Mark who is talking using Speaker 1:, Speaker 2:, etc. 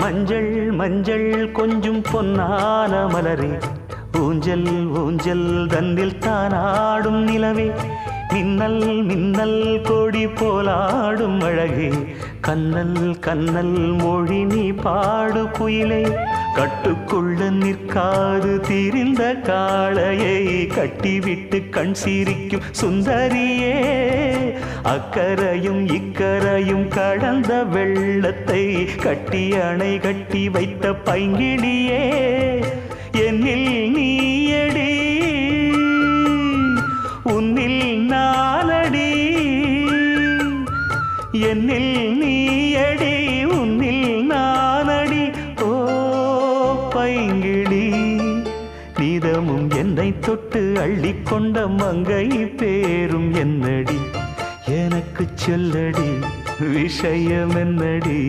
Speaker 1: மஞ்சள் மஞ்சள் கொஞ்சம் பொன்னான மலரே, ஊஞ்சல் ஊஞ்சல் தன்னில் தானாடும் நிலவே, மின்னல் மின்னல் கொடி போலாடும் அழகே, கண்ணல் கண்ணல் மொழி நீ பாடு குயிலே, கட்டுக்குள்ள நிற்காது திரிந்த காளையை கட்டிவிட்டு கண் சிரிக்கும் சுந்தரியே, அக்கரையும் இக்கரையும் கடந்த வெள்ளத்தை கட்டி அணை கட்டி வைத்த பைங்கிளியே, என்னில் நீயடி உன்னில் நானடி, என்னில் நீயடி உன்னில் நானடி. ஓ பைங்கிளி, நீதமும் என்னை தொட்டு அள்ளிக்கொண்ட மங்கை பேரும் என்னடி, எனக்கு சொல்லடி விஷயம் என்னடி.